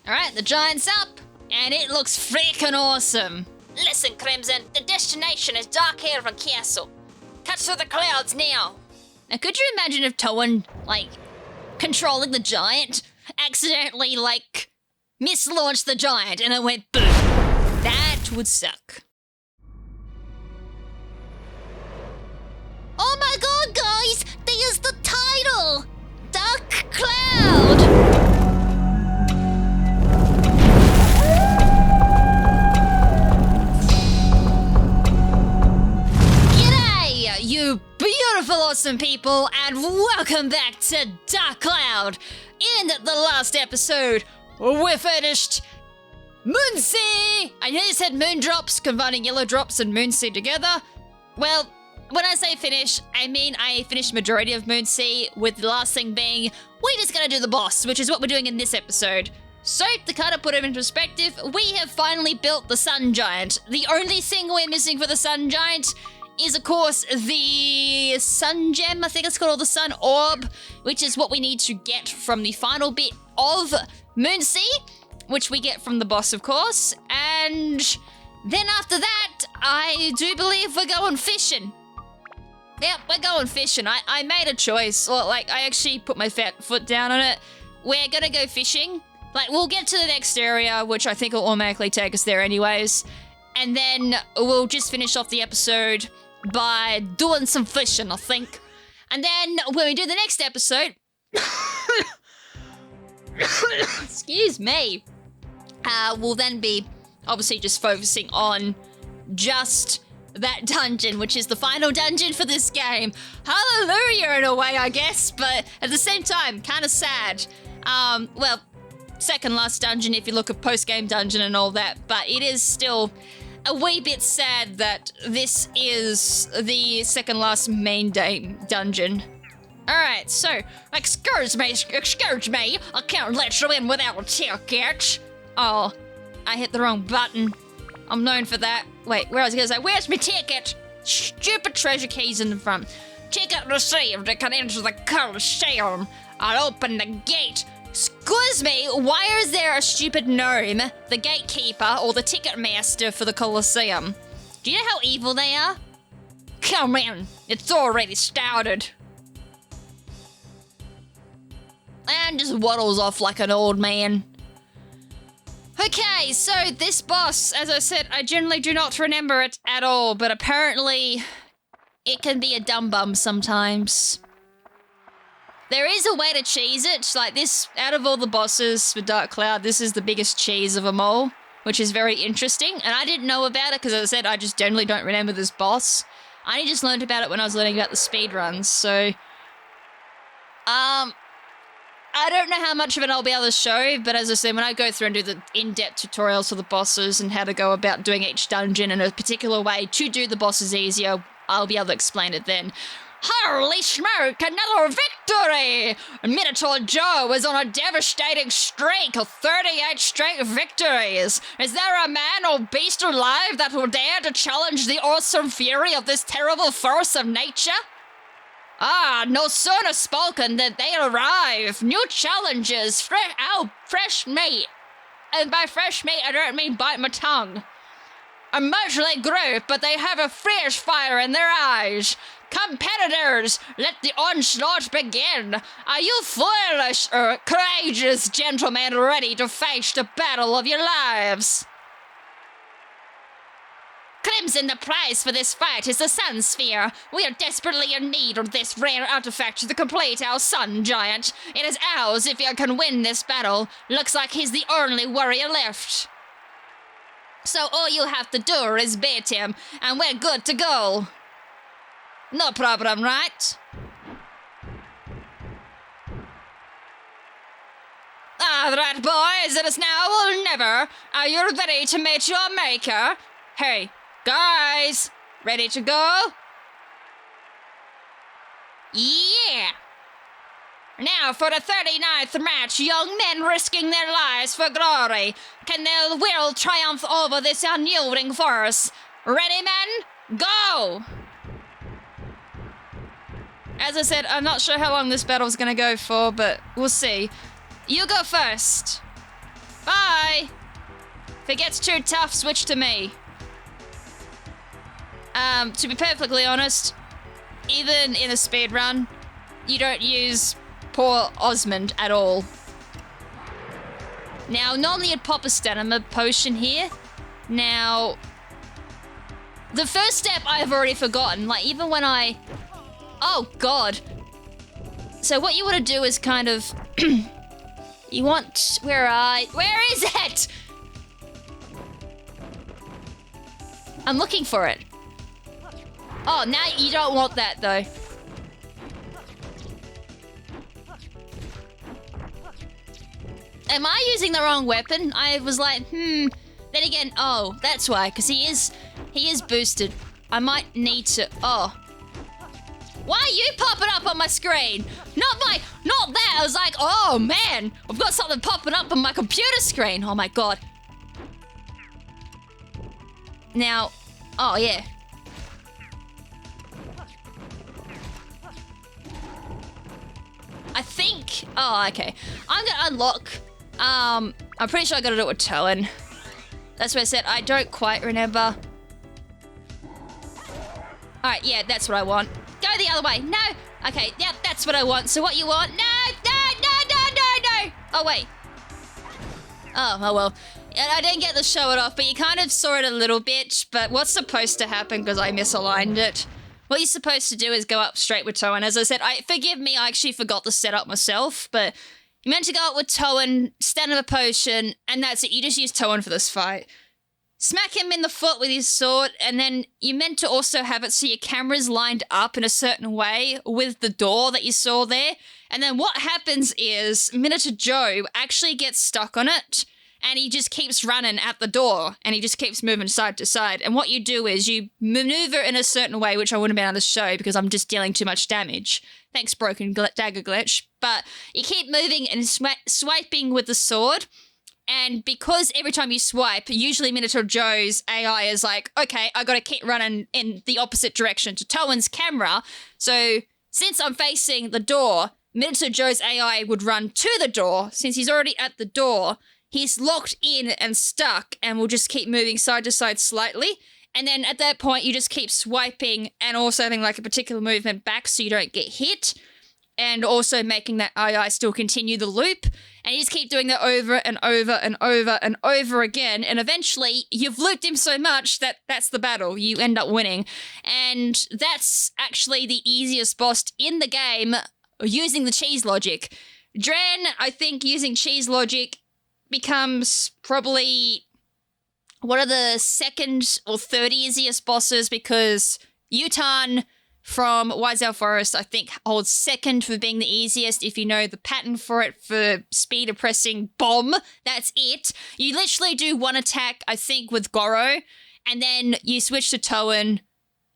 Alright, the giant's up, and it looks freaking awesome. Listen, KrimZen, the destination is Darkhaven Castle. Cut through the clouds now. Now, could you imagine if Toan, controlling the giant, accidentally, mislaunched the giant and it went boom? That would suck. Oh my god, guys! There's the title! Dark Cloud! G'day, you beautiful, awesome people, and welcome back to Dark Cloud. In the last episode, we finished Moonsea! I nearly said Moondrops, combining Yellow Drops and Moonsea together. Well, when I say finish, I mean I finished majority of Moonsea, with the last thing being, we're just gonna do the boss, which is what we're doing in this episode. So, to kind of put it in perspective, we have finally built the Sun Giant. The only thing we're missing for the Sun Giant is, of course, the Sun Gem, I think it's called, or the Sun Orb, which is what we need to get from the final bit of Moonsea, which we get from the boss, of course, and then after that, I do believe we're going fishing. Yep, we're going fishing. I made a choice. Well, I actually put my foot down on it. We're gonna go fishing. We'll get to the next area, which I think will automatically take us there anyways. And then we'll just finish off the episode by doing some fishing, I think. And then when we do the next episode... excuse me. We'll then be obviously just focusing on just that dungeon, which is the final dungeon for this game. Hallelujah in a way, I guess, but at the same time, kind of sad. Well, second last dungeon if you look at post-game dungeon and all that, but it is still a wee bit sad that this is the second last main dungeon. Alright, so, excuse me, I can't let you in without a ticket. Oh, I hit the wrong button. I'm known for that. Wait, where I was gonna say, where's my ticket? Stupid treasure keys in the front. Ticket received, it can enter the Colosseum. I'll open the gate. Excuse me, why is there a stupid gnome, the gatekeeper, or the ticket master for the Colosseum? Do you know how evil they are? Come in, it's already started. And just waddles off like an old man. Okay, so this boss, as I said, I generally do not remember it at all, but apparently it can be a dumb bum sometimes. There is a way to cheese it, this, out of all the bosses for Dark Cloud, this is the biggest cheese of them all, which is very interesting, and I didn't know about it because, as I said, I just generally don't remember this boss. I only just learned about it when I was learning about the speedruns, so... I don't know how much of it I'll be able to show, but as I said, when I go through and do the in-depth tutorials for the bosses and how to go about doing each dungeon in a particular way to do the bosses easier, I'll be able to explain it then. Holy smoke, another victory! Minotaur Joe is on a devastating streak of 38 straight victories. Is there a man or beast alive that will dare to challenge the awesome fury of this terrible force of nature? Ah, no sooner spoken than they arrive. New challenges, fresh meat. And by fresh meat, I don't mean bite my tongue. A motley group, but they have a fierce fire in their eyes. Competitors, let the onslaught begin. Are you foolish or courageous gentlemen ready to face the battle of your lives? KrimZen, the prize for this fight is the Sun Sphere. We are desperately in need of this rare artifact to complete our Sun Giant. It is ours if you can win this battle. Looks like he's the only warrior left. So all you have to do is beat him, and we're good to go. No problem, right? All right, boys, it is now or never. Are you ready to meet your maker? Hey, guys, ready to go? Yeah! Now for the 39th match, young men risking their lives for glory. Can their will triumph over this unyielding force? Ready, men? Go! As I said, I'm not sure how long this battle's gonna go for, but we'll see. You go first. 5, If it gets too tough, switch to me. To be perfectly honest, even in a speedrun, you don't use poor Osmond at all. Now, normally you'd pop a stamina potion here. Now, the first step I've already forgotten. Like, even when I... Oh, God. So what you want to do is kind of... you want... Where is it? I'm looking for it. Oh, now you don't want that, though. Am I using the wrong weapon? I was like, Then again, oh, that's why, because he is boosted. I might need to, Why are you popping up on my screen? Not that. I was like, oh man, I've got something popping up on my computer screen. Oh my God. Now, oh yeah. I think, okay. I'm gonna unlock, I'm pretty sure I gotta do it with Toan. That's what I said, I don't quite remember. Alright, yeah, that's what I want. Go the other way, no! Okay, yeah, that's what I want. So what you want? No! Oh, wait. Oh well. I didn't get to show it off, but you kind of saw it a little bit, but what's supposed to happen because I misaligned it? What you're supposed to do is go up straight with Toan. As I said, forgive me, I actually forgot to set up myself, but you meant to go up with Toan, stand up a potion, and that's it. You just use Toan for this fight. Smack him in the foot with his sword, and then you meant to also have it so your camera's lined up in a certain way with the door that you saw there. And then what happens is Minotaur Joe actually gets stuck on it, and he just keeps running at the door, and he just keeps moving side to side. And what you do is you maneuver in a certain way, which I wouldn't be able to show because I'm just dealing too much damage. Thanks, broken dagger glitch. But you keep moving and swiping with the sword. And because every time you swipe, usually Minotaur Joe's AI is like, okay, I gotta keep running in the opposite direction to Toan's camera. So since I'm facing the door, Minotaur Joe's AI would run to the door. Since he's already at the door, he's locked in and stuck and will just keep moving side to side slightly. And then at that point, you just keep swiping and also having like a particular movement back so you don't get hit. And also making that AI still continue the loop. And you just keep doing that over and over and over and over again. And eventually, you've looped him so much that that's the battle. You end up winning. And that's actually the easiest boss in the game using the cheese logic. Dren, I think using cheese logic becomes probably one of the second or third easiest bosses because Utan from Wise Owl Forest, I think, holds second for being the easiest if you know the pattern for it for speed oppressing bomb. That's it. You literally do one attack, I think, with Goro, and then you switch to Toan,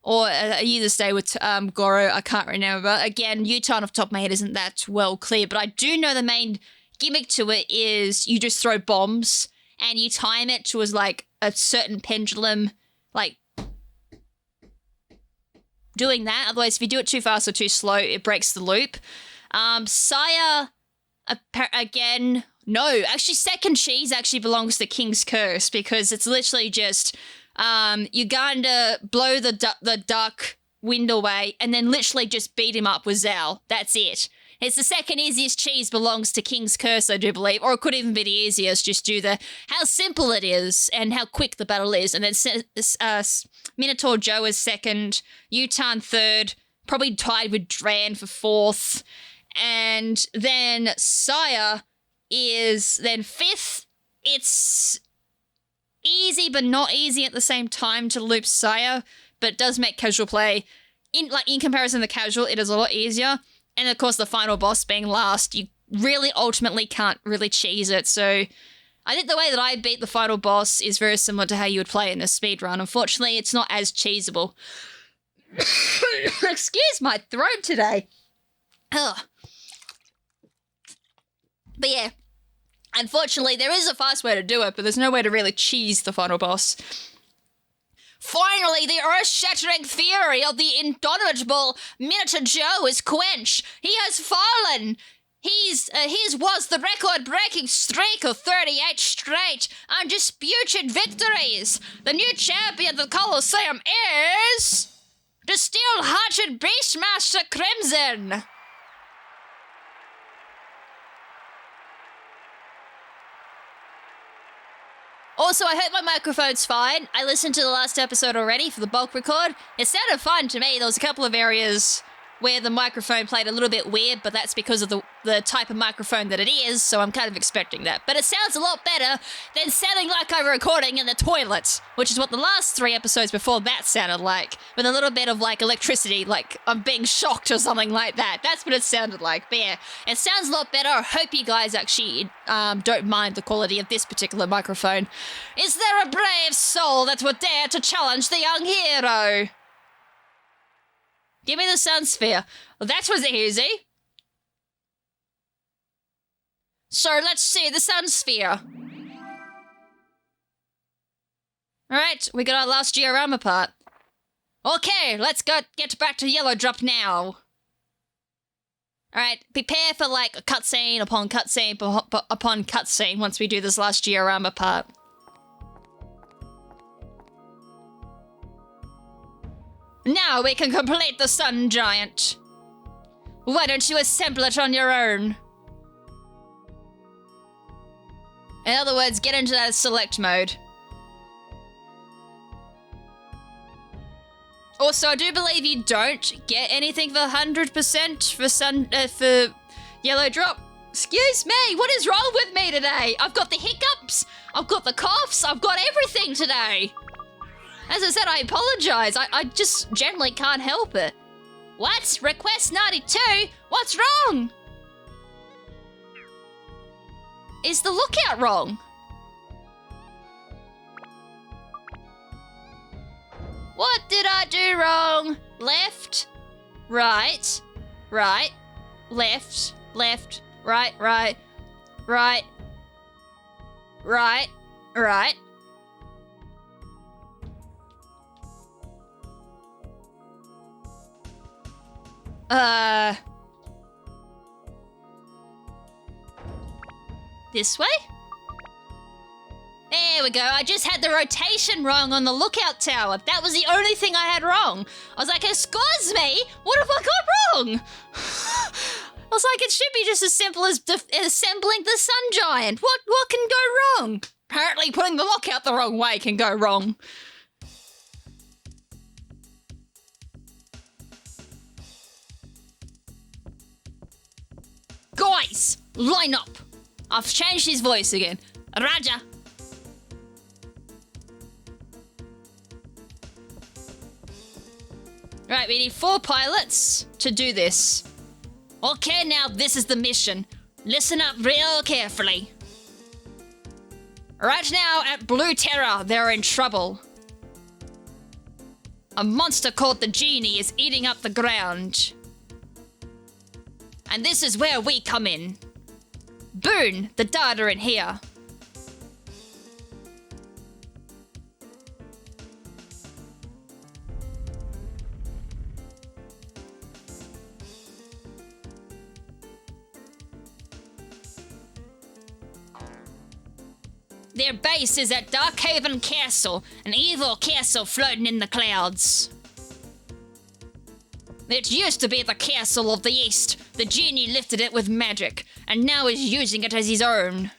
or you either stay with Goro, I can't remember. Again, Utan off the top of my head isn't that well clear, but I do know the main gimmick to it is you just throw bombs, and you time it to like a certain pendulum, like doing that. Otherwise, if you do it too fast or too slow, it breaks the loop. Sire, again, no. Actually, second cheese actually belongs to King's Curse because it's literally just you going to blow the duck wind away and then literally just beat him up with Zal. That's it. It's the second easiest cheese belongs to King's Curse, I do believe, or it could even be the easiest just due to how simple it is and how quick the battle is. And then Minotaur Joe is second, Utan third, probably tied with Dran for fourth, and then Sire is then fifth. It's easy but not easy at the same time to loop Sire, but it does make casual play. In comparison to casual, it is a lot easier. And of course, the final boss being last, you really ultimately can't really cheese it. So I think the way that I beat the final boss is very similar to how you would play it in a speedrun. Unfortunately, it's not as cheesable. Excuse my throat today. Ugh. But yeah, unfortunately, there is a fast way to do it, but there's no way to really cheese the final boss. Finally, the earth-shattering fury of the indomitable Minotaur Joe is quenched. He has fallen. His was the record-breaking streak of 38 straight undisputed victories. The new champion of the Colosseum is the steel-hearted Beastmaster KrimZen. Also, I hope my microphone's fine. I listened to the last episode already for the bulk record. It sounded fine to me. There was a couple of areas where the microphone played a little bit weird, but that's because of the type of microphone that it is, so I'm kind of expecting that. But it sounds a lot better than sounding like I'm recording in the toilet, which is what the last 3 episodes before that sounded like, with a little bit of, like, electricity, like I'm being shocked or something like that. That's what it sounded like. But yeah, it sounds a lot better. I hope you guys actually don't mind the quality of this particular microphone. Is there a brave soul that would dare to challenge the young hero? Give me the sun sphere. Well, that was easy. So let's see the sun sphere. Alright, we got our last diorama part. Okay, let's get back to Yellow Drop now. Alright, prepare for like a cutscene upon cutscene upon cutscene once we do this last diorama part. Now we can complete the Sun Giant. Why don't you assemble it on your own? In other words, get into that select mode. Also, I do believe you don't get anything for 100% for Yellow Drop. Excuse me, what is wrong with me today? I've got the hiccups, I've got the coughs, I've got everything today. As I said, I apologize. I just generally can't help it. What? Request 92? What's wrong? Is the lookout wrong? What did I do wrong? Left, right, right, left, left, right, right, right, right, right. This way? There we go. I just had the rotation wrong on the lookout tower. That was the only thing I had wrong. I was like, excuse me? What have I got wrong? I was like, it should be just as simple as assembling the Sun Giant. What can go wrong? Apparently putting the lookout the wrong way can go wrong. Guys, line up. I've changed his voice again. Raja. Right, we need 4 pilots to do this. Okay, now this is the mission. Listen up real carefully. Right now at Blue Terra, they're in trouble. A monster called the Genie is eating up the ground. And this is where we come in. Boone, the data in here. Their base is at Darkhaven Castle, an evil castle floating in the clouds. It used to be the castle of the East. The Genie lifted it with magic, and now is using it as his own.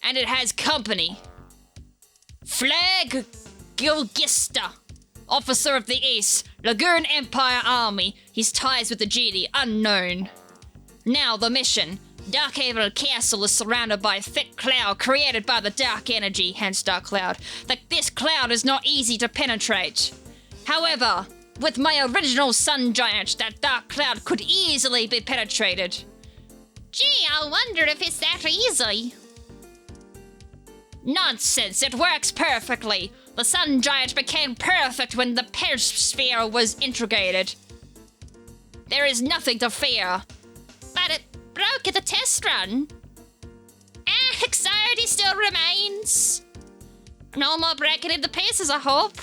And it has company. Flag Gilgista, officer of the East, Lagoon Empire Army. His ties with the Genie unknown. Now the mission. Darkhaven Castle is surrounded by a thick cloud created by the dark energy, hence Dark Cloud. This cloud is not easy to penetrate. However, with my original Sun Giant, that dark cloud could easily be penetrated. Gee, I wonder if it's that easy. Nonsense, it works perfectly. The Sun Giant became perfect when the sphere was integrated. There is nothing to fear. But it broke at the test run. Anxiety still remains. No more breaking into pieces, I hope.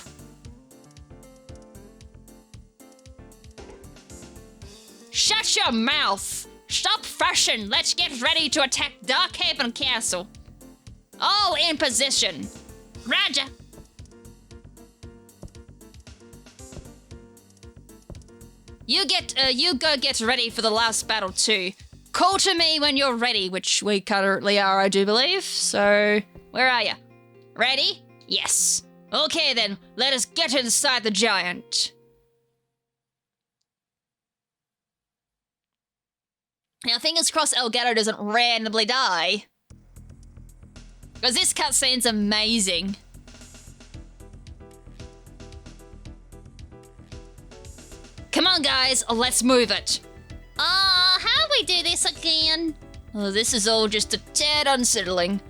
Shut your mouth! Stop fushing. Let's get ready to attack Darkhaven Castle. All in position. Roger. You go get ready for the last battle too. Call to me when you're ready, which we currently are, I do believe. So, where are you? Ready? Yes. Okay then, let us get inside the giant. Now, fingers crossed Elgato doesn't randomly die. Because this cutscene's amazing. Come on, guys, let's move it. How do we do this again? Oh, this is all just a tad unsettling.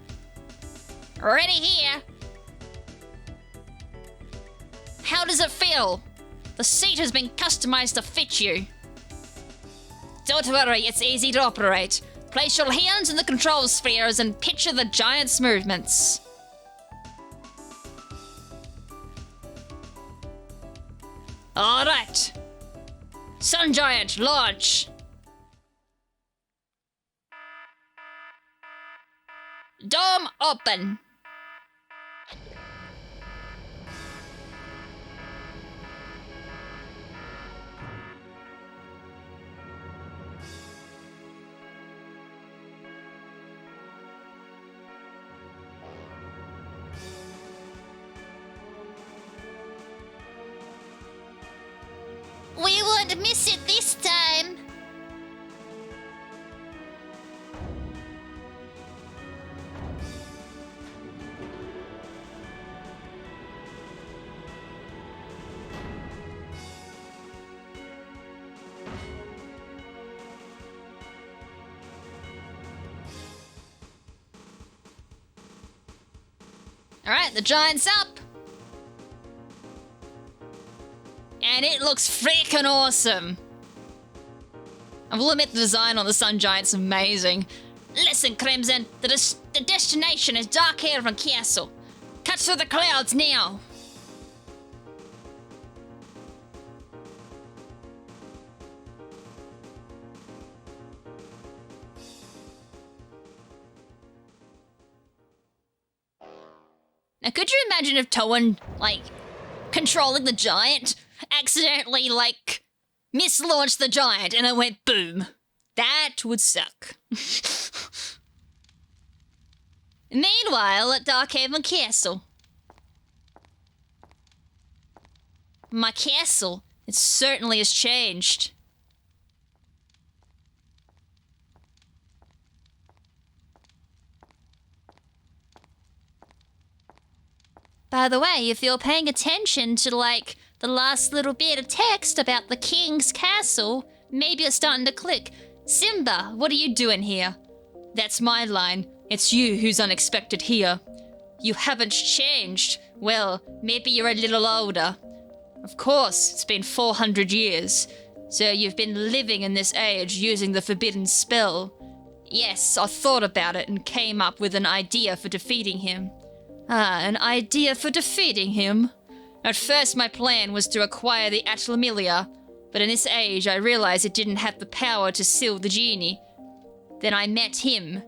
Ready here. How does it feel? The seat has been customized to fit you. Don't worry, it's easy to operate. Place your hands in the control spheres and picture the giant's movements. Alright. Sun Giant, launch. Dome open. We won't miss it this time. Alright, the giant's up. And it looks freaking awesome. I will admit the design on the Sun Giant's amazing. Listen, KrimZen, the destination is Darkhaven Castle. Cut through the clouds now. Now, could you imagine if Toan, like, controlling the giant, accidentally, like, mislaunched the giant and it went boom? That would suck. Meanwhile, at Darkhaven Castle. My castle, it certainly has changed. By the way, if you're paying attention to, like, the last little bit of text about the king's castle, maybe it's starting to click. Simba, what are you doing here? That's my line. It's you who's unexpected here. You haven't changed. Well, maybe you're a little older. Of course, it's been 400 years. So you've been living in this age using the forbidden spell. Yes, I thought about it and came up with an idea for defeating him. An idea for defeating him? At first my plan was to acquire the Atlamilia, but in this age I realized it didn't have the power to seal the Genie. Then I met him.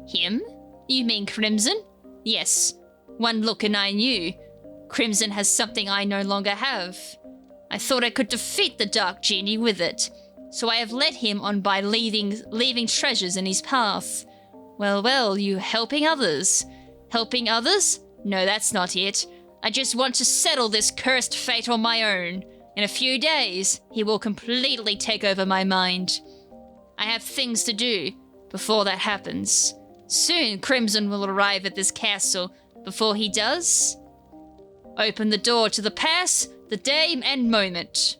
Him? You mean KrimZen? Yes. One look and I knew. KrimZen has something I no longer have. I thought I could defeat the Dark Genie with it, so I have led him on by leaving treasures in his path. Well, you helping others. Helping others? No, that's not it. I just want to settle this cursed fate on my own. In a few days, he will completely take over my mind. I have things to do before that happens. Soon, KrimZen will arrive at this castle. Before he does, open the door to the past, the day and moment.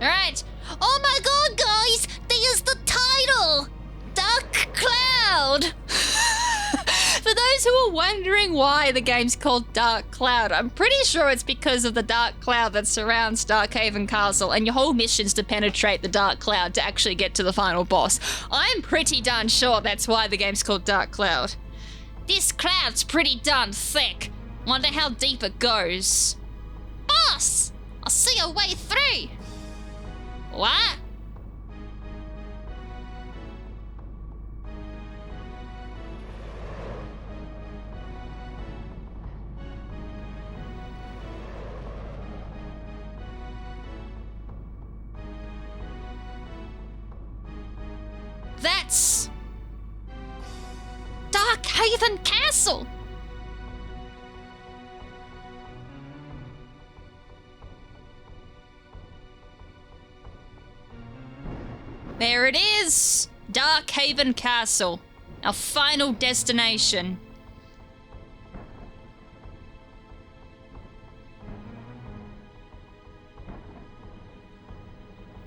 Alright. Oh my god, guys! There's the title! Dark Cloud! For those who are wondering why the game's called Dark Cloud, I'm pretty sure it's because of the dark cloud that surrounds Darkhaven Castle, and your whole mission's to penetrate the dark cloud to actually get to the final boss. I'm pretty darn sure that's why the game's called Dark Cloud. This cloud's pretty darn thick. Wonder how deep it goes. Boss! I'll see a way through. What? That's Dark Haven Castle. There it is! Dark Haven Castle, our final destination.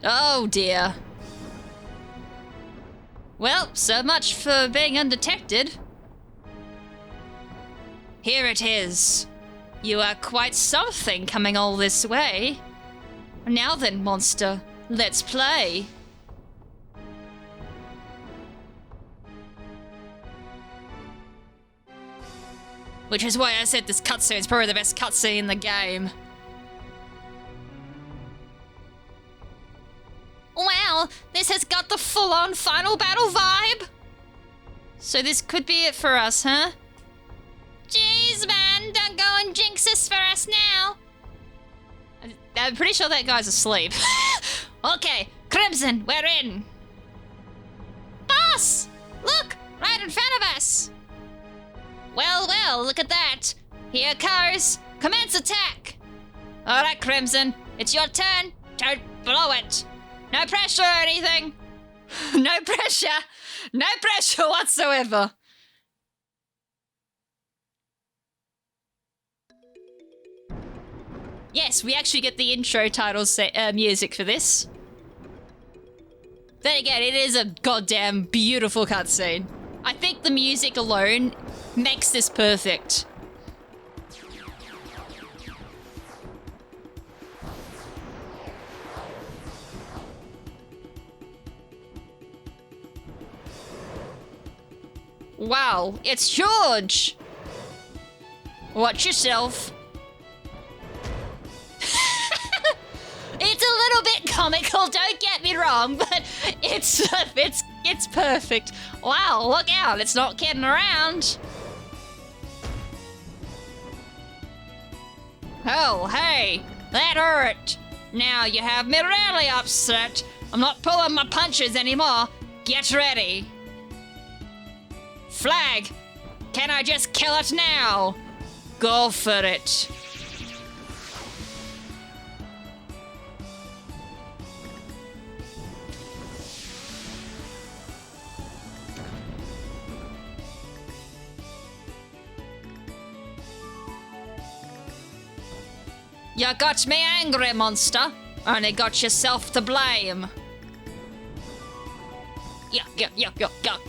Oh dear. Well, so much for being undetected. Here it is. You are quite something coming all this way. Now then, monster, let's play. Which is why I said this cutscene is probably the best cutscene in the game. Wow, this has got the full-on final battle vibe. So this could be it for us, huh? Jeez, man, don't go and jinx this for us now. I'm pretty sure that guy's asleep. Okay, KrimZen, we're in. Boss! Look, right in front of us. Well, well, look at that. Here goes. Commence attack. All right, KrimZen, it's your turn. Don't blow it. No pressure or anything. No pressure. No pressure whatsoever. Yes, we actually get the intro title music for this. Then again, it is a goddamn beautiful cutscene. I think the music alone makes this perfect. Wow, it's George! Watch yourself. It's a little bit comical, don't get me wrong, but it's perfect. Wow, look out, it's not kidding around. Oh, hey, that hurt. Now you have me really upset. I'm not pulling my punches anymore. Get ready. Flag, can I just kill it now? Go for it. You got me angry, monster. Only got yourself to blame. Yuck, yuck, yuck, yuck, yuck.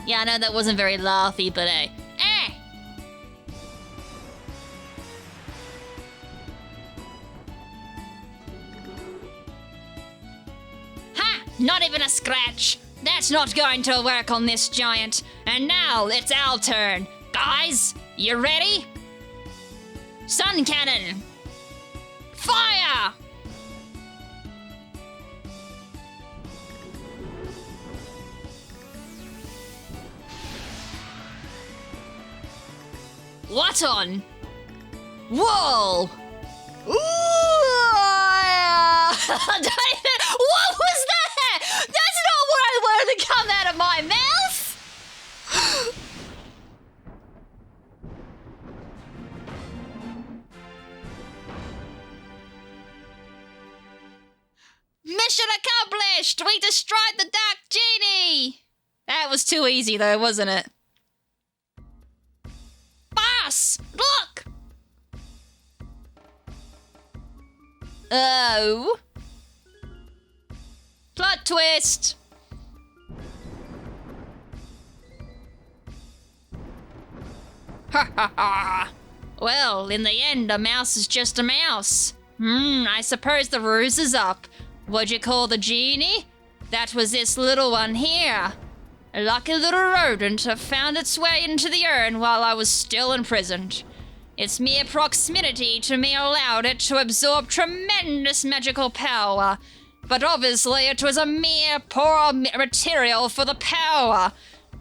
Yeah, I know that wasn't very laughy, but hey. Ha! Not even a scratch. That's not going to work on this giant. And now it's our turn. Guys, you ready? Sun cannon! Fire! What on? Whoa! Ooh! What was that? That's not what I wanted to come out of my mouth! Mission accomplished! We destroyed the Dark Genie! That was too easy though, wasn't it? Boss! Look! Oh. Plot twist! Ha ha ha! Well, in the end, a mouse is just a mouse. I suppose the ruse is up. What'd you call the genie? That was this little one here. A lucky little rodent found its way into the urn while I was still imprisoned. Its mere proximity to me allowed it to absorb tremendous magical power, but obviously it was a mere poor material for the power.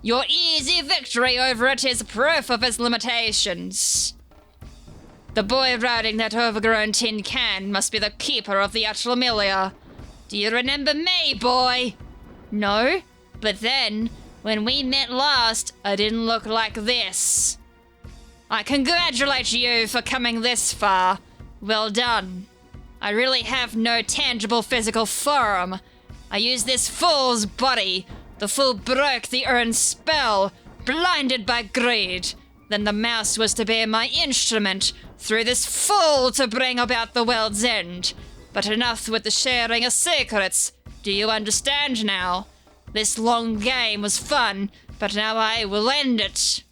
Your easy victory over it is proof of its limitations. The boy riding that overgrown tin can must be the keeper of the Atramilia. Do you remember me, boy? No, but then, when we met last, I didn't look like this. I congratulate you for coming this far. Well done. I really have no tangible physical form. I use this fool's body. The fool broke the urn's spell, blinded by greed. Then the mouse was to be my instrument, through this fool to bring about the world's end. But enough with the sharing of secrets. Do you understand now? This long game was fun, but now I will end it.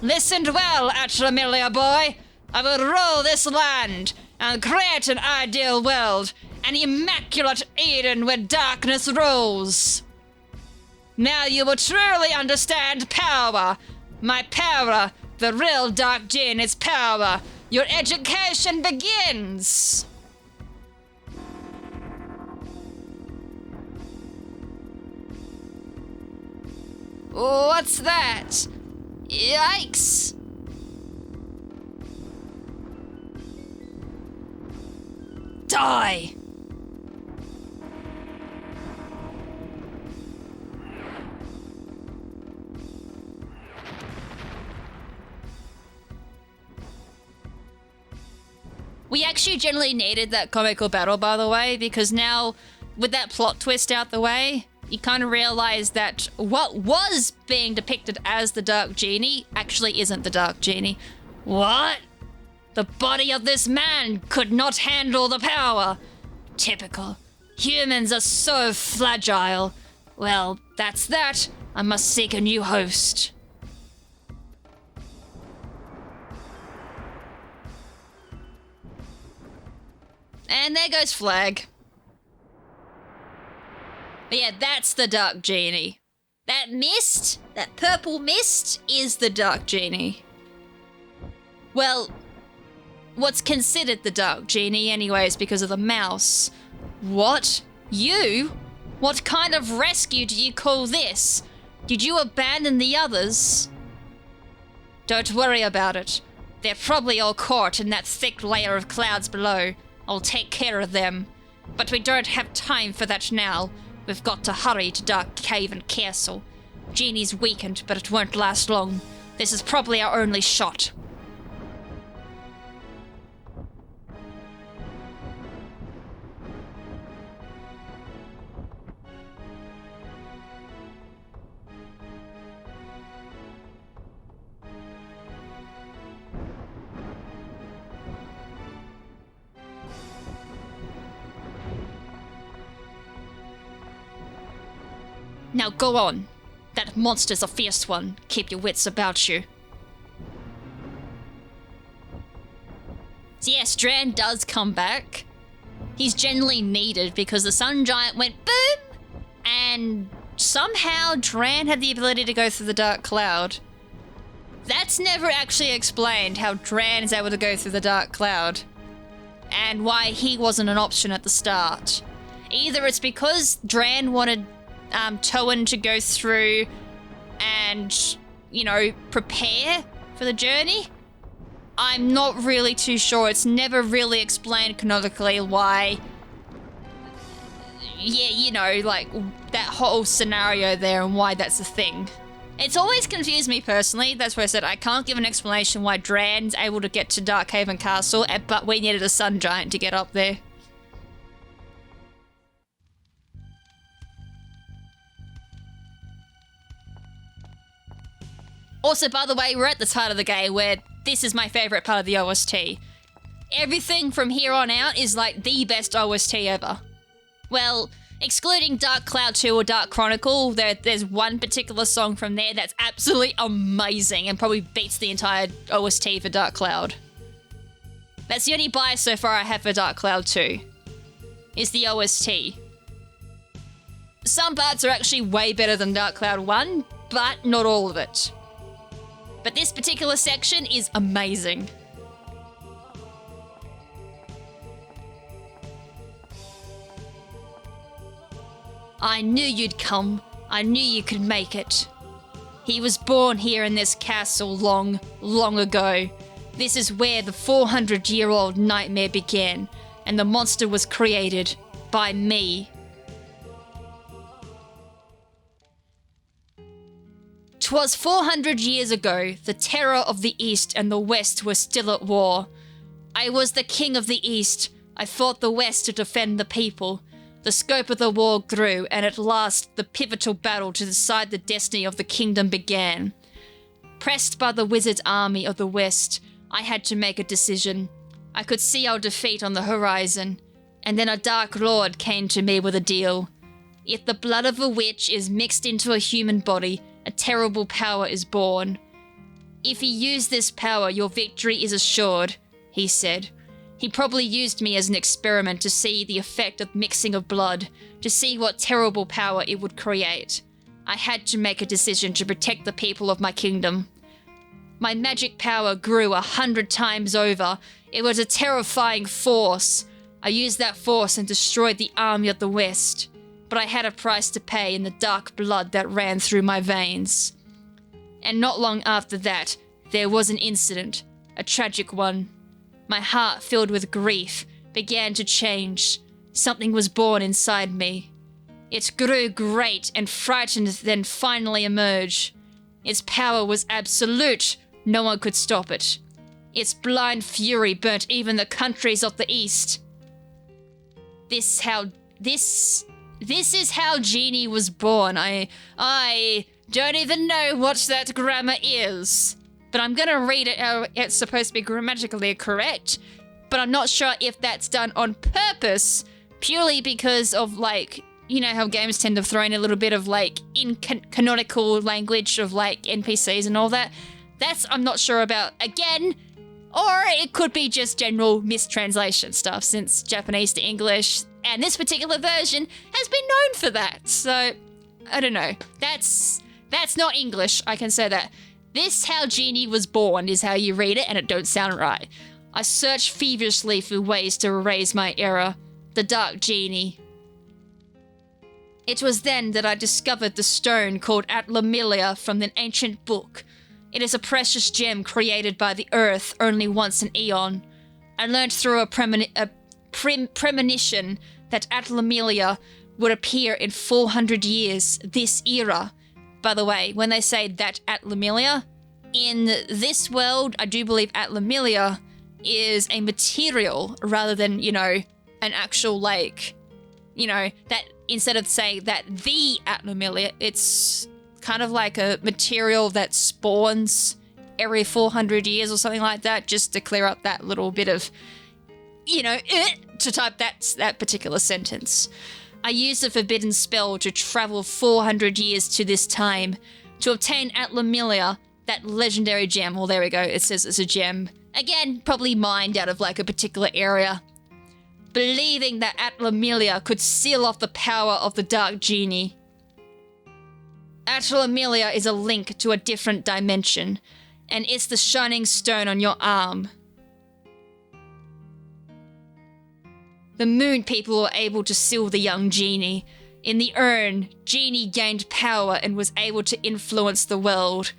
Listen well, Atramilia boy. I will rule this land and create an ideal world, an immaculate Eden where darkness rules. Now you will truly understand power. My power, the real Dark Genie's power. Your education begins. What's that? Yikes! Die! We actually generally needed that comical battle, by the way, because now, with that plot twist out the way, you kind of realize that what was being depicted as the Dark Genie actually isn't the Dark Genie. What? The body of this man could not handle the power. Typical. Humans are so fragile. Well, that's that. I must seek a new host. And there goes Flag. But yeah, that's the Dark Genie. That mist, that purple mist, is the Dark Genie. Well, what's considered the Dark Genie anyways because of the mouse. What? You? What kind of rescue do you call this? Did you abandon the others? Don't worry about it. They're probably all caught in that thick layer of clouds below. I'll take care of them. But we don't have time for that now. We've got to hurry to Dark Cave and Castle. Genie's weakened, but it won't last long. This is probably our only shot. Now go on. That monster's a fierce one. Keep your wits about you. So yes, Dran does come back. He's generally needed because the Sun Giant went boom, and somehow Dran had the ability to go through the Dark Cloud. That's never actually explained, how Dran is able to go through the Dark Cloud, and why he wasn't an option at the start. Either it's because Dran wanted Toan to go through and, you know, prepare for the journey. I'm not really too sure. It's never really explained canonically why. Yeah, you know, like that whole scenario there and why that's a thing. It's always confused me personally. That's why I said I can't give an explanation why Dran's able to get to Darkhaven Castle, but we needed a Sun Giant to get up there. Also, by the way, we're at the part of the game where this is my favourite part of the OST. Everything from here on out is like the best OST ever. Well, excluding Dark Cloud 2 or Dark Chronicle, there's one particular song from there that's absolutely amazing and probably beats the entire OST for Dark Cloud. That's the only bias so far I have for Dark Cloud 2, is the OST. Some parts are actually way better than Dark Cloud 1, but not all of it. But this particular section is amazing. I knew you'd come. I knew you could make it. He was born here in this castle long, long ago. This is where the 400-year-old nightmare began, and the monster was created by me. 'Twas 400 years ago. The terror of the East and the West were still at war. I was the king of the East. I fought the West to defend the people. The scope of the war grew, and at last the pivotal battle to decide the destiny of the kingdom began. Pressed by the wizard's army of the West, I had to make a decision. I could see our defeat on the horizon, and then a dark lord came to me with a deal. If the blood of a witch is mixed into a human body, a terrible power is born. If you use this power, your victory is assured, he said. He probably used me as an experiment to see the effect of mixing of blood, to see what terrible power it would create. I had to make a decision to protect the people of my kingdom. My magic power grew 100 times over. It was a terrifying force. I used that force and destroyed the army of the West. But I had a price to pay in the dark blood that ran through my veins. And not long after that, there was an incident, a tragic one. My heart, filled with grief, began to change. Something was born inside me. It grew great and frightened, then finally emerged. Its power was absolute. No one could stop it. Its blind fury burnt even the countries of the East. This is how Genie was born. I don't even know what that grammar is. But I'm gonna read it how it's supposed to be grammatically correct. But I'm not sure if that's done on purpose, purely because of, like, you know how games tend to throw in a little bit of, like, canonical language of, like, NPCs and all that. That's I'm not sure about, again. Or it could be just general mistranslation stuff, since Japanese to English, and this particular version has been known for that. So, I don't know. That's not English, I can say that. This how Genie was born is how you read it, and it don't sound right. I searched feverishly for ways to erase my error. The Dark Genie. It was then that I discovered the stone called Atlamilia from an ancient book. It is a precious gem created by the earth only once an eon. I learned through a premonition that Atlamilia would appear in 400 years, this era. By the way, when they say that Atlamilia, in this world, I do believe Atlamilia is a material rather than, you know, an actual, like, you know, that instead of saying that the Atlamilia, it's kind of like a material that spawns every 400 years or something like that, just to clear up that little bit of, you know, to type that particular sentence. I used a forbidden spell to travel 400 years to this time to obtain Atlamilia, that legendary gem. Well, there we go. It says it's a gem. Again, probably mined out of like a particular area. Believing that Atlamilia could seal off the power of the Dark Genie. Atlamilia is a link to a different dimension, and it's the shining stone on your arm. The moon people were able to seal the young Genie. In the urn, Genie gained power and was able to influence the world.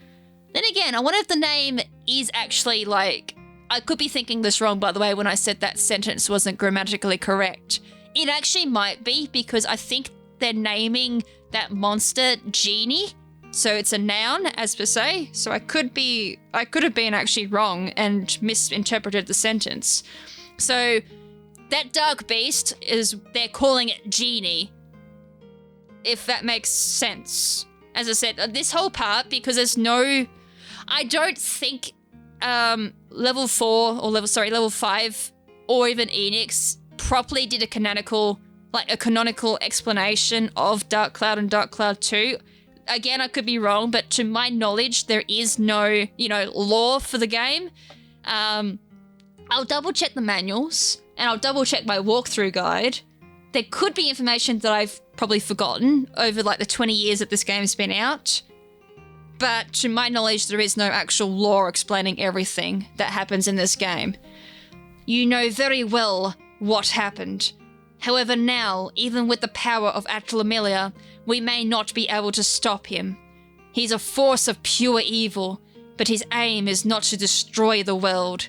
Then again, I wonder if the name is actually like... I could be thinking this wrong, by the way, when I said that sentence wasn't grammatically correct. It actually might be, because I think they're naming that monster Genie. So it's a noun, as per se. So I could have been actually wrong and misinterpreted the sentence. So... that dark beast they're calling it Genie, if that makes sense. As I said, this whole part, because there's no, I don't think level 5 or even Enix properly did a canonical explanation of Dark Cloud and Dark Cloud 2. Again, I could be wrong, but to my knowledge, there is no, lore for the game. I'll double check the manuals. And I'll double check my walkthrough guide. there could be information that I've probably forgotten over like the 20 years that this game's been out. But to my knowledge, there is no actual lore explaining everything that happens in this game. You know very well what happened. However, now, even with the power of Atlamelia, we may not be able to stop him. He's a force of pure evil, but his aim is not to destroy the world.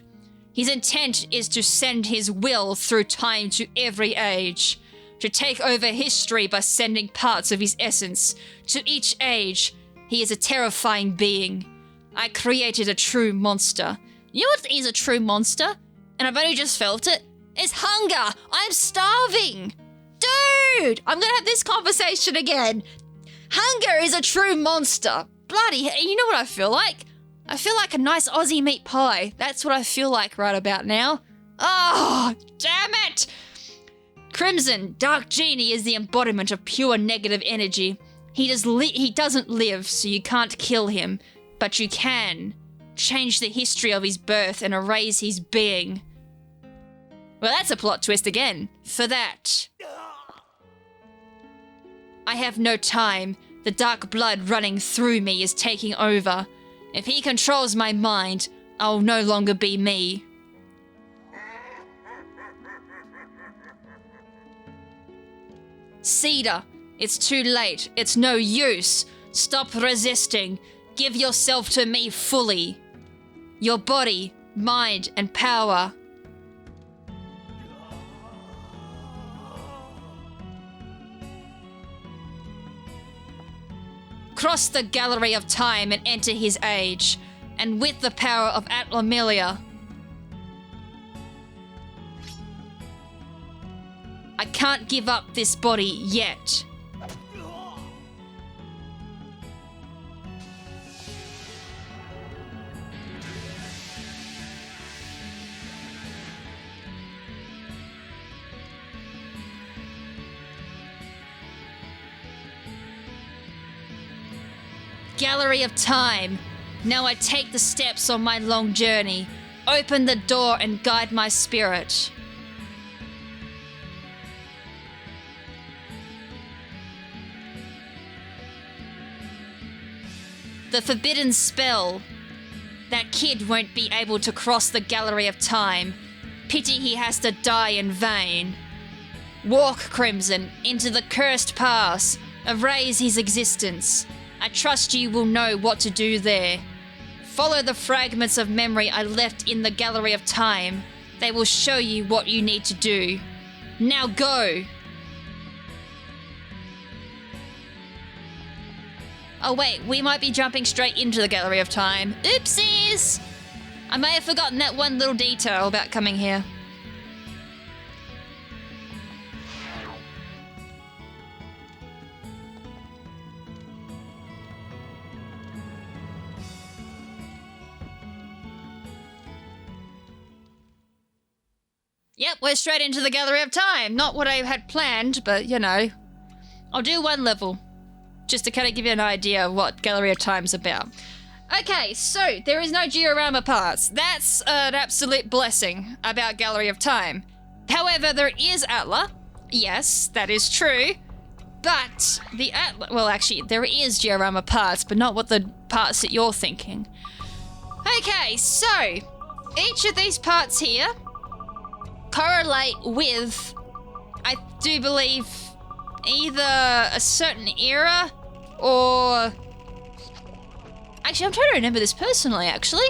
His intent is to send his will through time to every age, to take over history by sending parts of his essence to each age. He is a terrifying being. I created a true monster. You know what is a true monster? And I've only just felt it. It's hunger. I'm starving. Dude, I'm gonna have this conversation again. Hunger is a true monster. Bloody, you know what I feel like? I feel like a nice Aussie meat pie. That's what I feel like right about now. Oh, damn it! KrimZen, Dark Genie, is the embodiment of pure negative energy. He doesn't live, so you can't kill him, but you can change the history of his birth and erase his being. Well, that's a plot twist again. For that. I have no time. The dark blood running through me is taking over. If he controls my mind, I'll no longer be me. Cedar, it's too late. It's no use. Stop resisting. Give yourself to me fully. Your body, mind, and power. Cross the gallery of time and enter his age, and with the power of Atlamelia. I can't give up this body yet. Gallery of Time. Now I take the steps on my long journey. Open the door and guide my spirit. The forbidden spell. That kid won't be able to cross the Gallery of Time. Pity he has to die in vain. Walk, KrimZen, into the cursed pass. Erase his existence. I trust you will know what to do there. Follow the fragments of memory I left in the Gallery of Time. They will show you what you need to do. Now go! Oh wait, we might be jumping straight into the Gallery of Time. Oopsies! I may have forgotten that one little detail about coming here. Yep, we're straight into the Gallery of Time. Not what I had planned, but, you know. I'll do one level, just to kind of give you an idea of what Gallery of Time's about. Okay, so there is no diorama parts. That's an absolute blessing about Gallery of Time. However, there is Atla. Yes, that is true. But the Atla... Well, actually, there is diorama parts, but not what the parts that you're thinking. Okay, so each of these parts here correlate with, I do believe, either a certain era or... Actually, I'm trying to remember this personally, actually.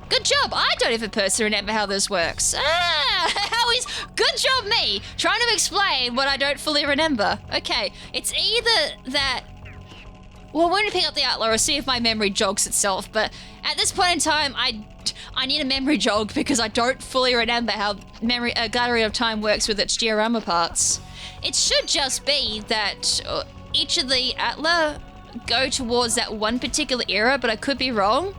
Good job. I don't even personally remember how this works. Good job me, trying to explain what I don't fully remember. Okay, it's either that... Well, I'm going to pick up the Atla or see if my memory jogs itself, but at this point in time, I need a memory jog because I don't fully remember how Gallery of Time works with its diorama parts. It should just be that each of the Atla go towards that one particular era, but I could be wrong.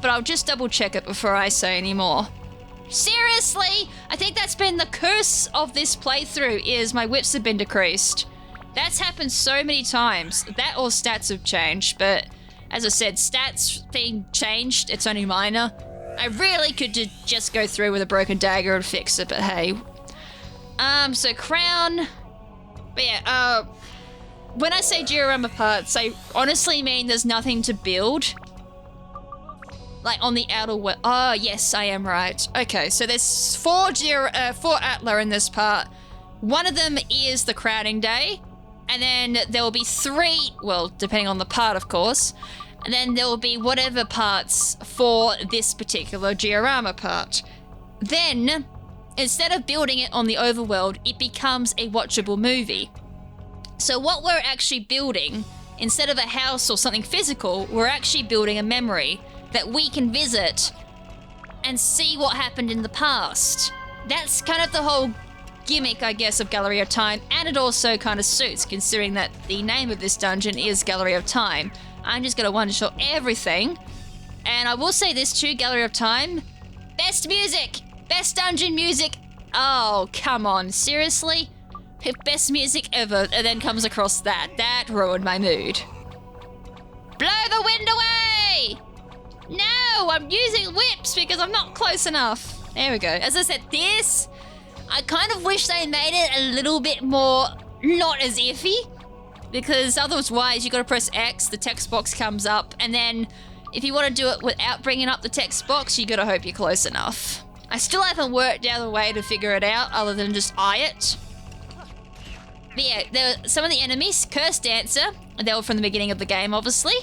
But I'll just double check it before I say any more. Seriously, I think that's been the curse of this playthrough, is my whips have been decreased. That's happened so many times. That or stats have changed, but as I said, stats thing changed, it's only minor. I really could just go through with a broken dagger and fix it, but hey. So crown. But yeah, when I say diorama parts, I honestly mean there's nothing to build. Like on the outer world. Oh, yes, I am right. Okay, so there's four Atla in this part. One of them is the crowning day. And then there will be 3, well, depending on the part, of course. And then there will be whatever parts for this particular diorama part. Then, instead of building it on the overworld, it becomes a watchable movie. So what we're actually building, instead of a house or something physical, we're actually building a memory that we can visit and see what happened in the past. That's kind of the whole gimmick, I guess, of Gallery of Time, and it also kind of suits, considering that the name of this dungeon is Gallery of Time. I'm just going to one-shot everything. And I will say this too, Gallery of Time, best music! Best dungeon music! Oh, come on, seriously? Best music ever, and then comes across that. That ruined my mood. Blow the wind away! No, I'm using whips because I'm not close enough. There we go. As I said, this, I kind of wish they made it a little bit more not as iffy, because otherwise you got to press X, the text box comes up, and then if you want to do it without bringing up the text box, you got to hope you're close enough. I still haven't worked out a way to figure it out other than just eye it. But yeah, there were some of the enemies, Cursed Dancer, they were from the beginning of the game, obviously.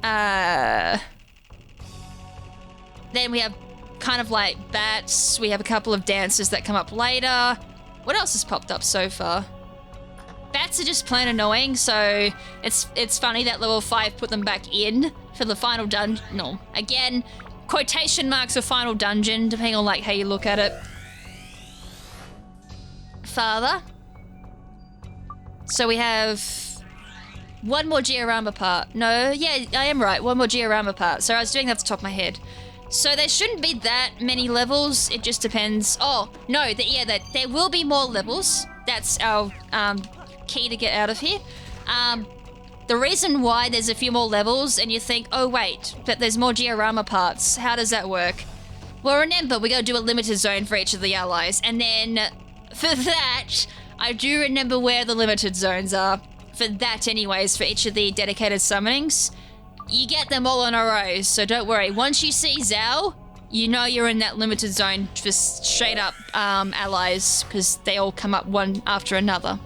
Then we have kind of like bats. We have a couple of dancers that come up later. What else has popped up so far? Bats are just plain annoying, so it's funny that level 5 put them back in for the final dungeon. No, again, quotation marks for final dungeon, depending on like how you look at it. Father. So we have one more diorama part. No, yeah, I am right. One more diorama part. So I was doing that off the top of my head. So there shouldn't be that many levels. It just depends. Oh, no, there will be more levels. That's our key to get out of here. The reason why there's a few more levels and you think, oh wait, but there's more diorama parts. How does that work? Well, remember, we got to do a limited zone for each of the allies. And then for that, I do remember where the limited zones are. For that anyways, for each of the dedicated summonings. You get them all in a row, so don't worry. Once you see Zhao, you know you're in that limited zone for straight up allies, because they all come up one after another.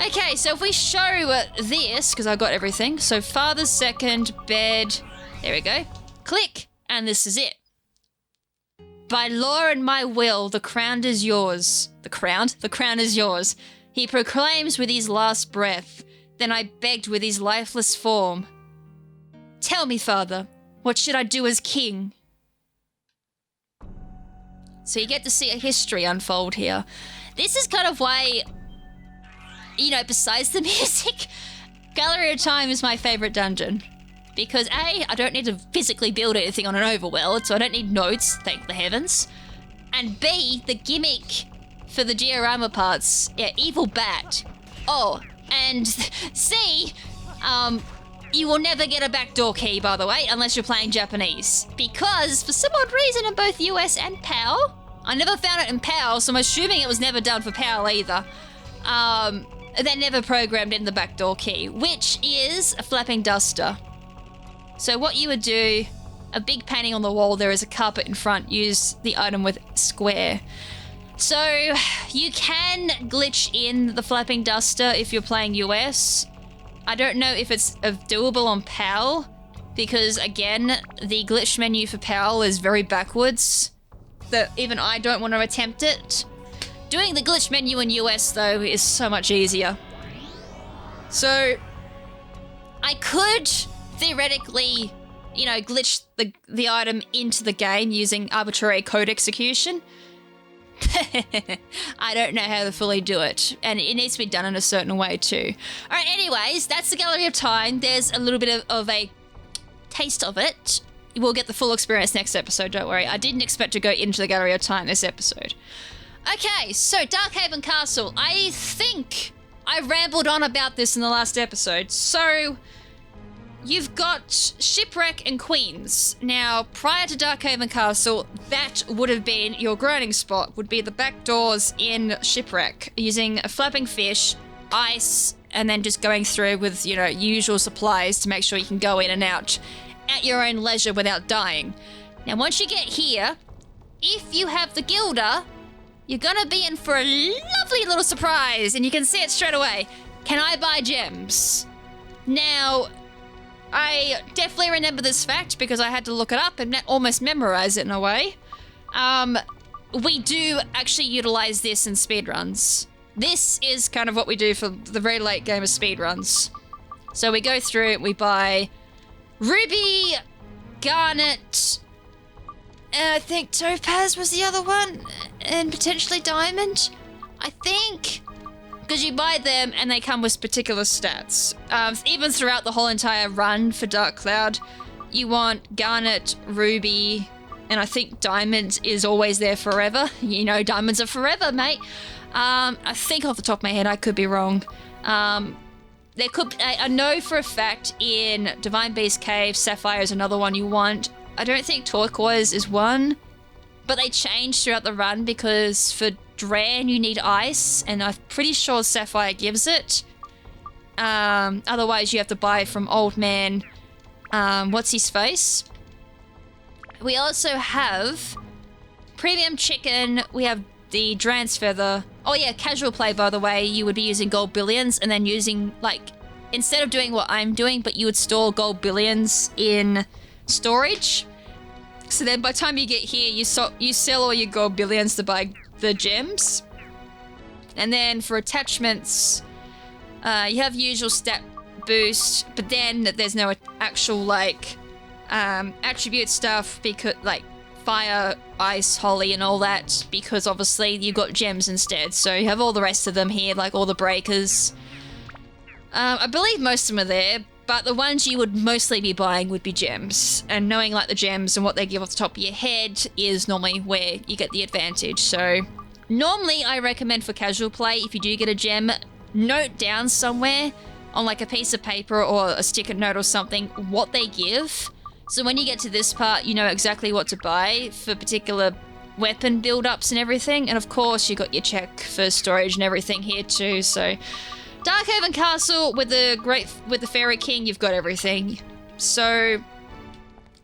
Okay, so if we show this, because I got everything. So father's second, bed, there we go. Click, and this is it. By law and my will, the crown is yours. The crown is yours. He proclaims with his last breath. Then I begged with his lifeless form. Tell me, father, what should I do as king? So you get to see a history unfold here. This is kind of why, you know, besides the music, Gallery of Time is my favorite dungeon. Because A, I don't need to physically build anything on an overworld, so I don't need notes, thank the heavens. And B, the gimmick for the diorama parts, yeah, evil bat. Oh, and C, you will never get a backdoor key, by the way, unless you're playing Japanese. Because, for some odd reason, in both US and PAL, I never found it in PAL, so I'm assuming it was never done for PAL either. They never programmed in the backdoor key, which is a flapping duster. So what you would do, a big painting on the wall, there is a carpet in front, use the item with square. So you can glitch in the flapping duster if you're playing US. I don't know if it's doable on PAL, because again, the glitch menu for PAL is very backwards. That even I don't want to attempt it. Doing the glitch menu in US though is so much easier. So I could theoretically, you know, glitch the item into the game using arbitrary code execution. I don't know how to fully do it, and it needs to be done in a certain way too. Alright, anyways, that's the Gallery of Time. There's a little bit of a taste of it. We'll get the full experience next episode, don't worry. I didn't expect to go into the Gallery of Time this episode. Okay, so Darkhaven Castle. I think I rambled on about this in the last episode, so you've got Shipwreck and Queens. Now, prior to Darkhaven Castle, that would have been your grinding spot, would be the back doors in Shipwreck, using a flapping fish, ice, and then just going through with, you know, usual supplies to make sure you can go in and out at your own leisure without dying. Now, once you get here, if you have the Gilder, you're gonna be in for a lovely little surprise, and you can see it straight away. Can I buy gems? Now, I definitely remember this fact because I had to look it up and almost memorize it in a way. We do actually utilize this in speedruns. This is kind of what we do for the very late game of speedruns. So we go through it, we buy ruby, garnet, and I think topaz was the other one, and potentially diamond, I think. Because you buy them and they come with particular stats. Even throughout the whole entire run for Dark Cloud, you want garnet, ruby, and I think diamond is always there forever. You know, diamonds are forever, mate. I think off the top of my head, I could be wrong. There could, I know for a fact in Divine Beast Cave, sapphire is another one you want. I don't think turquoise is one, but they change throughout the run because for Dran you need ice, and I'm pretty sure sapphire gives it. Otherwise you have to buy from old man, what's his face? We also have premium chicken, we have the Dran's feather. Oh yeah, casual play, by the way, you would be using gold billions and then using, like, instead of doing what I'm doing, but you would store gold billions in storage. So then by the time you get here, you sell all your gold billions to buy the gems. And then for attachments, you have usual stat boost, but then there's no actual, like, attribute stuff, because, like, fire, ice, holy, and all that, because obviously you got gems instead. So you have all the rest of them here, like all the breakers. I believe most of them are there, but the ones you would mostly be buying would be gems. And knowing, like, the gems and what they give off the top of your head is normally where you get the advantage. So normally I recommend for casual play, if you do get a gem, note down somewhere on, like, a piece of paper or a sticker note or something what they give. So when you get to this part, you know exactly what to buy for particular weapon build-ups and everything. And of course, you got your check for storage and everything here too. So Darkhaven Castle with the Fairy King, you've got everything. So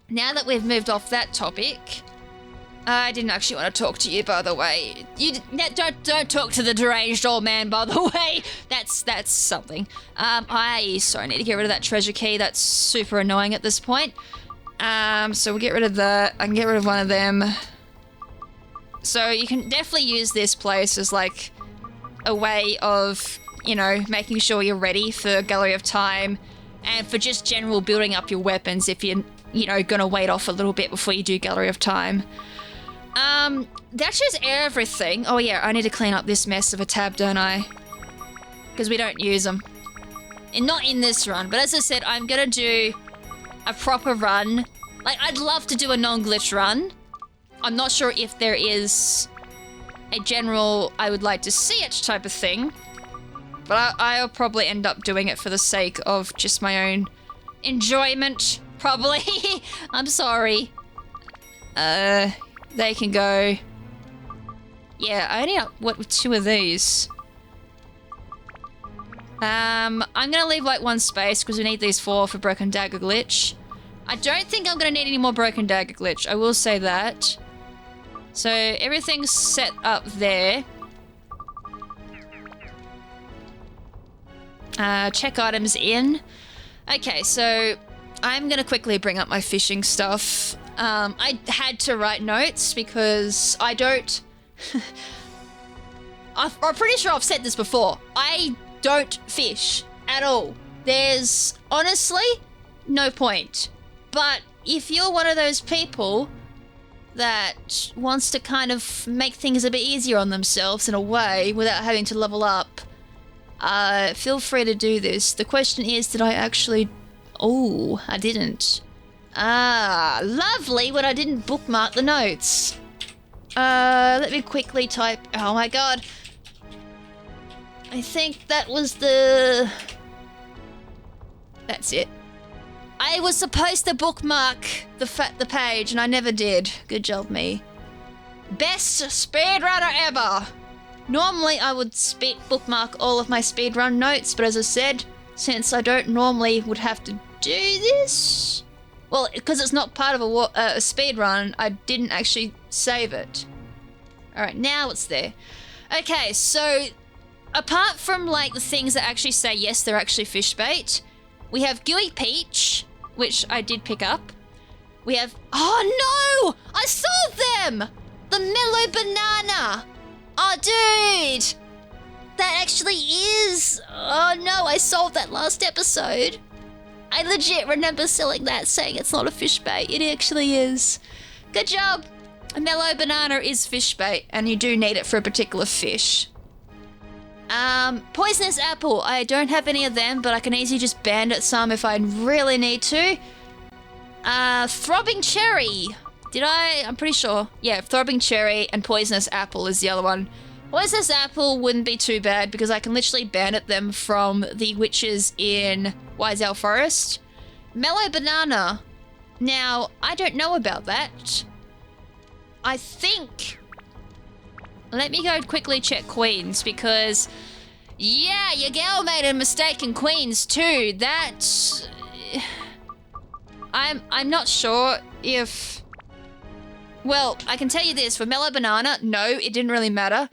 now that we've moved off that topic, I didn't actually want to talk to you, by the way. Don't talk to the deranged old man, by the way. That's something. I need to get rid of that treasure key. That's super annoying at this point. So we'll get rid of that. I can get rid of one of them. So you can definitely use this place as, like, a way of, you know, making sure you're ready for Gallery of Time and for just general building up your weapons if you're, you know, gonna wait off a little bit before you do Gallery of Time. That's just everything. Oh yeah, I need to clean up this mess of a tab, don't I? Because we don't use them. And not in this run, but as I said, I'm gonna do a proper run. Like, I'd love to do a non-glitch run. I'm not sure if there is a general I would like to see it type of thing, but I'll probably end up doing it for the sake of just my own enjoyment, probably. I'm sorry. They can go. Yeah, I only got, with 2 of these. I'm gonna leave, like, 1 space because we need these 4 for Broken Dagger Glitch. I don't think I'm gonna need any more Broken Dagger Glitch, I will say that. So everything's set up there. Check items in. Okay, so I'm gonna quickly bring up my fishing stuff. I had to write notes because I don't... I'm pretty sure I've said this before. I don't fish at all. There's honestly no point. But if you're one of those people that wants to kind of make things a bit easier on themselves in a way without having to level up, feel free to do this. The question is, did I actually... Oh, I didn't. Ah, lovely when I didn't bookmark the notes. Let me quickly type... Oh my god. I think that was the... That's it. I was supposed to bookmark the page and I never did. Good job, me. Best speedrunner ever. Normally I would bookmark all of my speedrun notes, but as I said, since I don't normally would have to do this, well, because it's not part of a speedrun, I didn't actually save it. Alright, now it's there. Okay, so apart from like the things that actually say yes, they're actually fish bait, we have Gooey Peach, which I did pick up. We have, oh no! I sold them! The Mellow Banana! Oh dude! That actually is, oh no, I sold that last episode. I legit remember selling that, saying it's not a fish bait. It actually is. Good job! A Mellow Banana is fish bait, and you do need it for a particular fish. Poisonous Apple. I don't have any of them, but I can easily just bandit some if I really need to. Throbbing Cherry. Did I? I'm pretty sure. Yeah, Throbbing Cherry and Poisonous Apple is the other one. Poisonous Apple wouldn't be too bad because I can literally bandit them from the witches in Wise Owl Forest. Mellow Banana. Now, I don't know about that. I think... Let me go quickly check Queens because... Yeah, your girl made a mistake in Queens too. That... I'm not sure if... Well, I can tell you this. For Mellow Banana, no, it didn't really matter.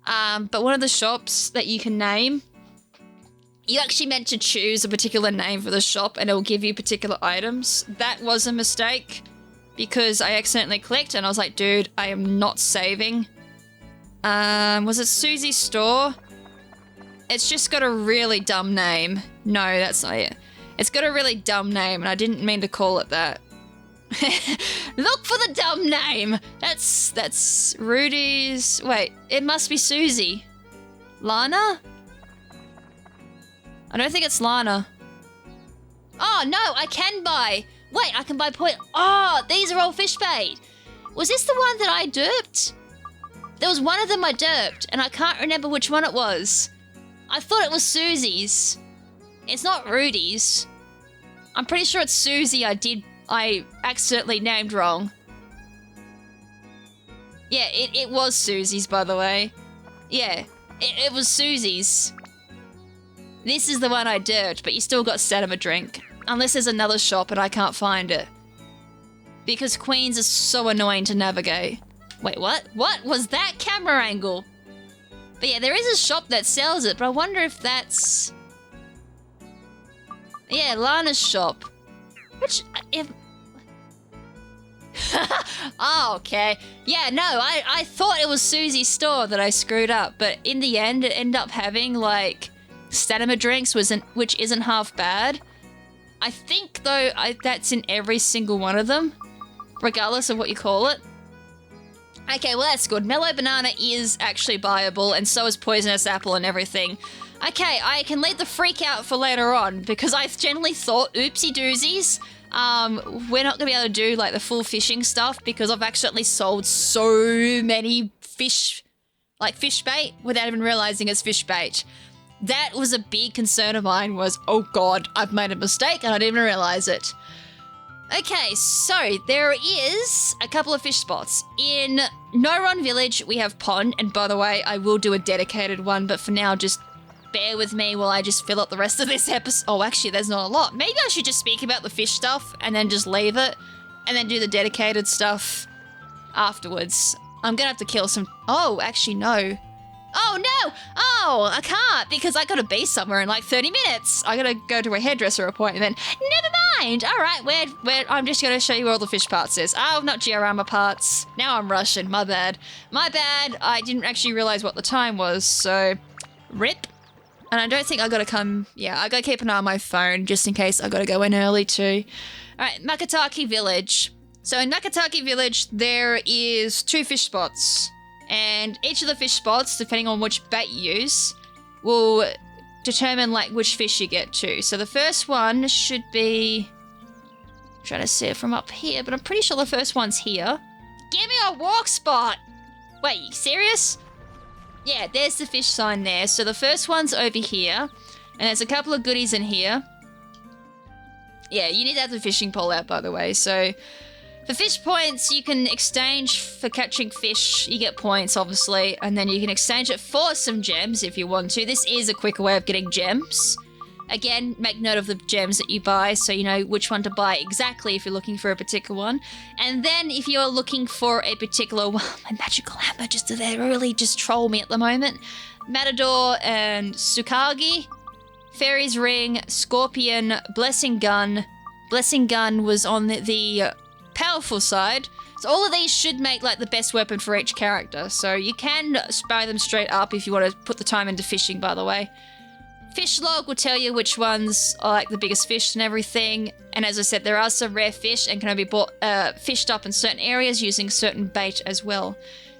But one of the shops that you can name... You actually meant to choose a particular name for the shop and it will give you particular items. That was a mistake because I accidentally clicked and I was like, dude, I am not saving. Was it Susie's Store? It's just got a really dumb name. No, that's not it. It's got a really dumb name and I didn't mean to call it that. Look for the dumb name. That's Rudy's. Wait, it must be Susie. Lana? I don't think it's Lana. Oh, no, I can buy. Wait, I can buy Oh, these are all fish bait. Was this the one that I derped? There was one of them I derped, and I can't remember which one it was. I thought it was Susie's. It's not Rudy's. I'm pretty sure it's Susie I accidentally named wrong. Yeah, it was Susie's, by the way. Yeah, it was Susie's. This is the one I derped, but you still got to set him a drink. Unless there's another shop and I can't find it. Because Queens is so annoying to navigate. Wait, what? What was that camera angle? But yeah, there is a shop that sells it, but I wonder if that's... Yeah, Lana's shop. Which, if... Oh, okay. Yeah, no, I thought it was Susie's store that I screwed up, but in the end, it ended up having, like... Stamina drinks, which isn't half bad. I think, though, that's in every single one of them, regardless of what you call it. Okay, well, that's good. Mellow Banana is actually buyable, and so is Poisonous Apple and everything. Okay, I can leave the freak out for later on, because I generally thought, oopsie doozies, we're not going to be able to do, like, the full fishing stuff, because I've accidentally sold so many fish bait, without even realizing it's fish bait. That was a big concern of mine was, oh god, I've made a mistake and I didn't even realize it. Okay, so there is a couple of fish spots. In No Run Village, we have Pond, and by the way, I will do a dedicated one, but for now, just bear with me while I just fill up the rest of this episode. Oh, actually, there's not a lot. Maybe I should just speak about the fish stuff and then just leave it, and then do the dedicated stuff afterwards. I'm gonna have to kill some... Oh, actually, no. Oh, no! Oh, I can't because I gotta be somewhere in like 30 minutes. I gotta go to a hairdresser appointment. Never mind. All right, where I'm just gonna show you where all the fish parts is. Oh, not diorama parts. Now I'm rushing. My bad. My bad. I didn't actually realize what the time was, so rip. And I don't think I gotta come... Yeah, I gotta keep an eye on my phone just in case I gotta go in early too. All right, Makataki Village. So in Makataki Village, there is 2 fish spots. And each of the fish spots, depending on which bait you use, will determine like which fish you get to. So the first one should be... I'm trying to see it from up here, but I'm pretty sure the first one's here. Give me a walk spot! Wait, you serious? Yeah, there's the fish sign there. So the first one's over here, and there's a couple of goodies in here. Yeah, you need to have the fishing pole out, by the way. So for fish points, you can exchange for catching fish. You get points, obviously, and then you can exchange it for some gems if you want to. This is a quicker way of getting gems. Again, make note of the gems that you buy so you know which one to buy exactly if you're looking for a particular one. And then if you're looking for a particular one, my magical hammer they really just troll me at the moment. Matador and Tsukagi, Fairy's Ring, Scorpion, Blessing Gun. Blessing Gun was on the powerful side. So all of these should make like the best weapon for each character. So you can buy them straight up if you want to put the time into fishing, by the way. Fish log will tell you which ones are like the biggest fish and everything. And as I said, there are some rare fish and can only be bought, fished up in certain areas using certain bait as well.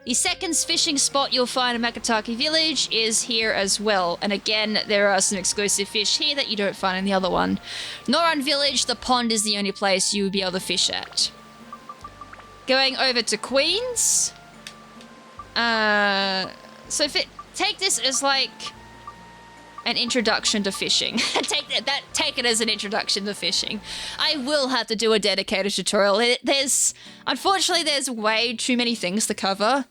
The second fishing spot you'll find in Makataki Village is here as well. And again, there are some exclusive fish here that you don't find in the other one. Noran Village, the pond is the only place you will be able to fish at. Going over to Queens. Take this as like an introduction to fishing. Take it as an introduction to fishing. I will have to do a dedicated tutorial. Unfortunately, there's way too many things to cover,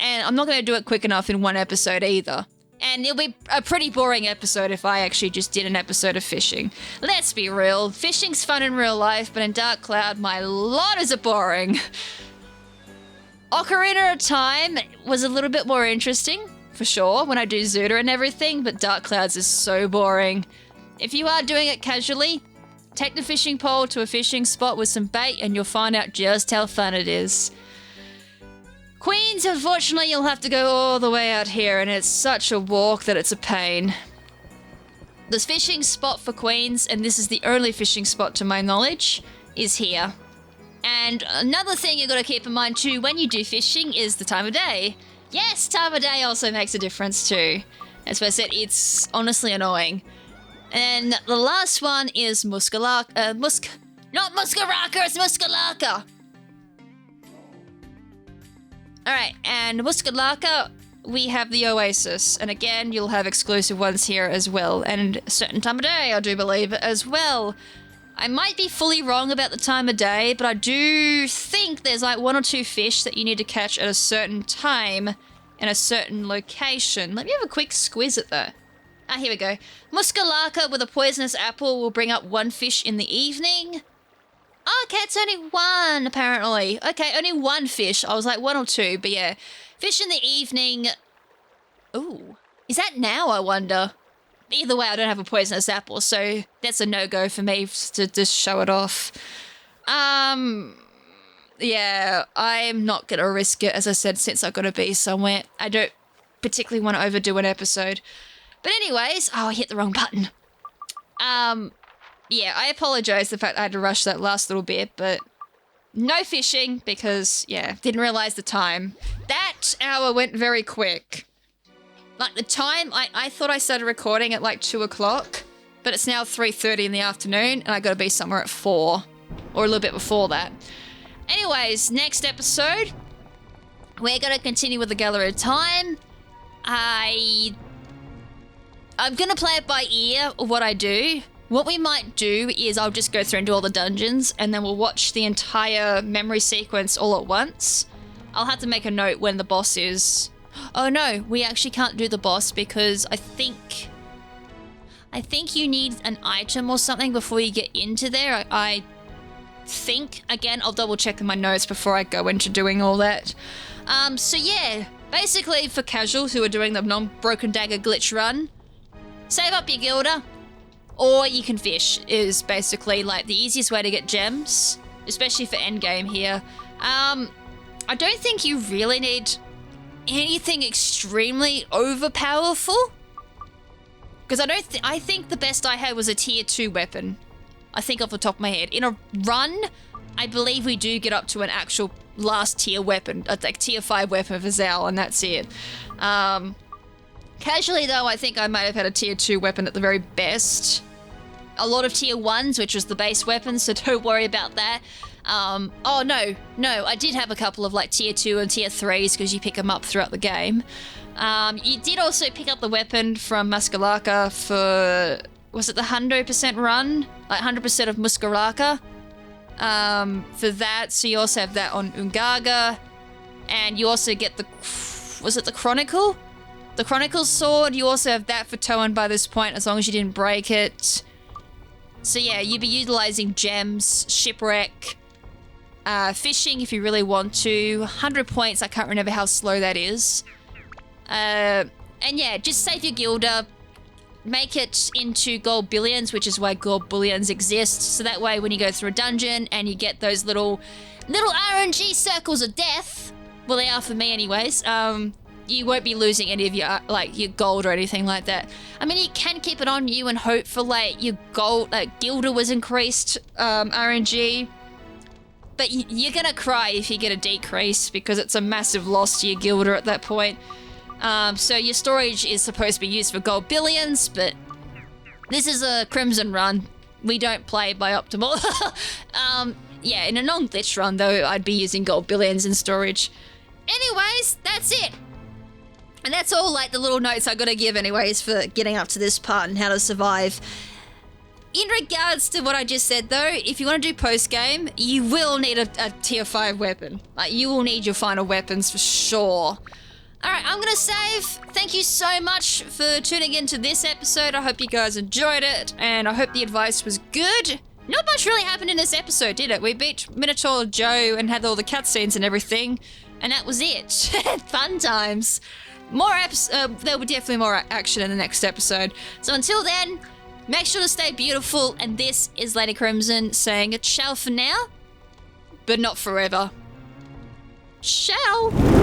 and I'm not going to do it quick enough in one episode either. And it'll be a pretty boring episode if I actually just did an episode of fishing. Let's be real, fishing's fun in real life, but in Dark Cloud, my lord is it boring. Ocarina of Time was a little bit more interesting, for sure, when I do Zuda and everything, but Dark Clouds is so boring. If you are doing it casually, take the fishing pole to a fishing spot with some bait and you'll find out just how fun it is. Queens, unfortunately, you'll have to go all the way out here, and it's such a walk that it's a pain. The fishing spot for Queens, and this is the only fishing spot to my knowledge, is here. And another thing you've got to keep in mind too when you do fishing is the time of day. Yes, time of day also makes a difference too. As I said, it's honestly annoying. And the last one is not Muskaraka, it's Muskalaka. Alright, and Muskalaka, we have the Oasis. And again, you'll have exclusive ones here as well. And a certain time of day, I do believe, as well. I might be fully wrong about the time of day, but I do think there's like 1 or 2 fish that you need to catch at a certain time in a certain location. Let me have a quick squiz at that. Here we go. Muskalaka with a poisonous apple will bring up 1 fish in the evening. Okay, it's only 1, apparently. Okay, only 1 fish. I was like 1 or 2, but yeah. Fish in the evening. Ooh. Is that now, I wonder? Either way, I don't have a poisonous apple, so that's a no-go for me to just show it off. Yeah, I'm not going to risk it, as I said, since I've got to be somewhere. I don't particularly want to overdo an episode. But anyways, I hit the wrong button. Yeah, I apologise the fact I had to rush that last little bit, but no fishing because, yeah, didn't realise the time. That hour went very quick. Like, the time, I thought I started recording at like 2 o'clock, but it's now 3:30 in the afternoon, and I gotta be somewhere at 4, or a little bit before that. Anyways, next episode, we're gonna continue with the Gallery of Time. I'm gonna play it by ear, what I do. What we might do is I'll just go through and do all the dungeons, and then we'll watch the entire memory sequence all at once. I'll have to make a note when the boss is... Oh no, we actually can't do the boss because I think you need an item or something before you get into there. I think, again, I'll double check in my notes before I go into doing all that. So yeah, basically for casuals who are doing the non-broken dagger glitch run, save up your gilda, or you can fish is basically like the easiest way to get gems, especially for endgame here. I don't think you really need anything extremely overpowerful, because I think the best I had was a tier 2 weapon. I think off the top of my head. In a run, I believe we do get up to an actual last tier weapon, like tier 5 weapon for Zal, and that's it. Casually though, I think I might have had a tier 2 weapon at the very best. A lot of tier 1s, which was the base weapon, so don't worry about that. Oh no, I did have a couple of like tier 2 and tier 3s because you pick them up throughout the game. You did also pick up the weapon from Muskalaka for was it the 100% run? Like 100% of Muskaraka. For that, so you also have that on Ungaga. And you also get the, was it the Chronicle? The Chronicle sword, you also have that for Toan by this point, as long as you didn't break it. So yeah, you'd be utilizing gems, shipwreck, fishing if you really want to. 100 points, I can't remember how slow that is. And yeah, just save your Gilda. Make it into gold billions, which is why gold bullions exist. So that way when you go through a dungeon and you get those little RNG circles of death, well, they are for me anyways, you won't be losing any of your, like, your gold or anything like that. I mean, you can keep it on you and hope for, like, your gold, like, Gilda was increased, RNG. But you're gonna cry if you get a decrease because it's a massive loss to your Gilda at that point. So your storage is supposed to be used for gold billions, but this is a KrimZen run. We don't play by optimal. Yeah, in a non-glitch run, though, I'd be using gold billions in storage. Anyways, that's it. And that's all, like, the little notes I gotta give anyways for getting up to this part and how to survive. In regards to what I just said, though, if you want to do post-game, you will need a tier 5 weapon. Like, you will need your final weapons for sure. Alright, I'm gonna save. Thank you so much for tuning into this episode. I hope you guys enjoyed it, and I hope the advice was good. Not much really happened in this episode, did it? We beat Minotaur Joe and had all the cutscenes and everything, and that was it. Fun times. There will be definitely more action in the next episode. So until then, make sure to stay beautiful, and this is Lady KrimZen saying ciao for now, but not forever. Ciao!